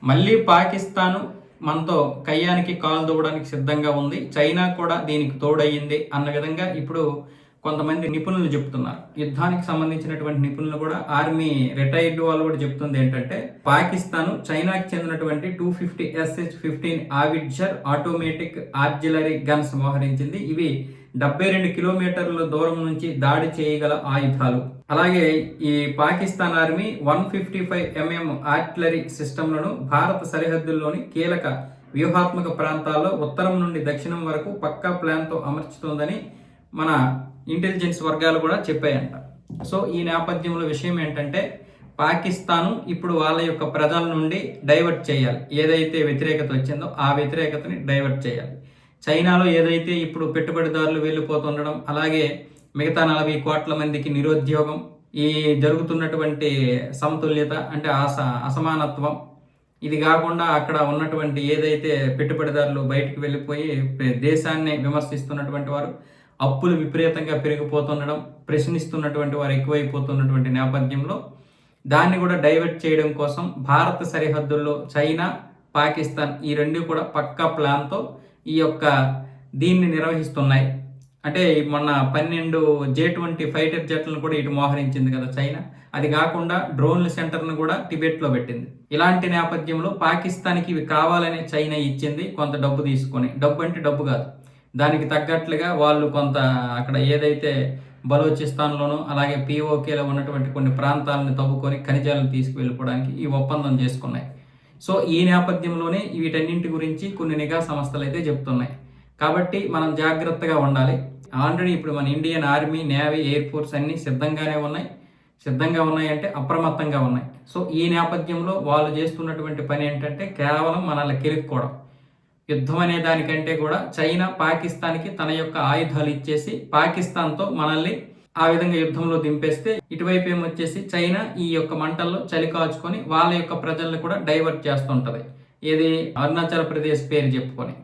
మళ్ళీ పాకిస్తాను మనతో కయ్యానికి కాలు దువ్వడానికి సిద్ధంగా ఉంది. చైనా కూడా దీనికి తోడయ్యింది అన్న విధంగా ఇప్పుడు కొంతమంది నిపుణులు చెప్తున్నారు. యుద్ధానికి సంబంధించినటువంటి నిపుణులు కూడా, ఆర్మీ రిటైర్డ్ వాళ్ళు కూడా చెప్తుంది ఏంటంటే, పాకిస్తాన్ చైనాకి చెందినటువంటి 250 SH-15 ఆవిడ్జర్ ఆటోమేటిక్ ఆర్టిలరీ గన్స్ మోహరించింది. ఇవి 72 కిలోమీటర్ల దూరం నుంచి దాడి చేయగల ఆయుధాలు. అలాగే ఈ పాకిస్తాన్ ఆర్మీ 155 mm ఆర్టిలరీ సిస్టంలను భారత సరిహద్దుల్లోని కీలక వ్యూహాత్మక ప్రాంతాల్లో ఉత్తరం నుండి దక్షిణం వరకు పక్కా ప్లాన్తో అమర్చుతోందని మన ఇంటెలిజెన్స్ వర్గాలు కూడా చెప్పాయంట. సో ఈ నేపథ్యంలో విషయం ఏంటంటే, పాకిస్తాను ఇప్పుడు వాళ్ళ యొక్క ప్రజల నుండి డైవర్ట్ చేయాలి. ఏదైతే వ్యతిరేకత వచ్చిందో ఆ వ్యతిరేకతని డైవర్ట్ చేయాలి. చైనాలో ఏదైతే ఇప్పుడు పెట్టుబడిదారులు వెళ్ళిపోతుండడం, అలాగే మిగతా 40 కోట్ల మందికి నిరుద్యోగం, ఈ జరుగుతున్నటువంటి సమతుల్యత అంటే అసమానత్వం, ఇది కాకుండా అక్కడ ఉన్నటువంటి ఏదైతే పెట్టుబడిదారులు బయటకు వెళ్ళిపోయి దేశాన్ని విమర్శిస్తున్నటువంటి వారు, అప్పులు విపరీతంగా పెరిగిపోతుండడం, ప్రశ్నిస్తున్నటువంటి వారు ఎక్కువైపోతున్నటువంటి నేపథ్యంలో దాన్ని కూడా డైవర్ట్ చేయడం కోసం భారత సరిహద్దుల్లో చైనా, పాకిస్తాన్ ఈ రెండు కూడా పక్కా ప్లాన్తో ఈ యొక్క దీన్ని నిర్వహిస్తున్నాయి. అంటే మొన్న 12 J-20 ఫైటర్ జెట్లను కూడా ఇటు మోహరించింది కదా చైనా. అది కాకుండా డ్రోన్ల సెంటర్ను కూడా టిబెట్లో పెట్టింది. ఇలాంటి నేపథ్యంలో పాకిస్తాన్కి ఇవి కావాలని చైనా ఇచ్చింది, కొంత డబ్బు తీసుకొని. డబ్బు అంటే డబ్బు కాదు, దానికి తగ్గట్లుగా వాళ్ళు కొంత అక్కడ ఏదైతే బలోచిస్తాన్లోనూ అలాగే POKలో ఉన్నటువంటి కొన్ని ప్రాంతాలను తవ్వుకొని ఖనిజాలను తీసుకువెళ్ళిపోవడానికి ఈ ఒప్పందం చేసుకున్నాయి. సో ఈ నేపథ్యంలోనే వీటన్నింటి గురించి కొన్ని నిఘా సంస్థలు అయితే చెప్తున్నాయి. కాబట్టి మనం జాగ్రత్తగా ఉండాలి. ఆల్రెడీ ఇప్పుడు మన Indian army, navy, air force అన్నీ సిద్ధంగానే ఉన్నాయి. సిద్ధంగా ఉన్నాయి అంటే అప్రమత్తంగా ఉన్నాయి. సో ఈ నేపథ్యంలో వాళ్ళు చేస్తున్నటువంటి పని ఏంటంటే, కేవలం మనల్ని కెలుక్కోవడం. యుద్ధం అనే దానికంటే కూడా చైనా పాకిస్తాన్కి తన యొక్క ఆయుధాలు ఇచ్చేసి పాకిస్తాన్తో మనల్ని ఆ విధంగా యుద్ధంలో దింపేస్తే, ఇటువైపు ఏమొచ్చేసి చైనా ఈ యొక్క మంటల్లో చలి కాచుకొని వాళ్ళ యొక్క ప్రజల్ని కూడా డైవర్ట్ చేస్తుంటది. ఏది అరుణాచల్ ప్రదేశ్ పేరు చెప్పుకొని.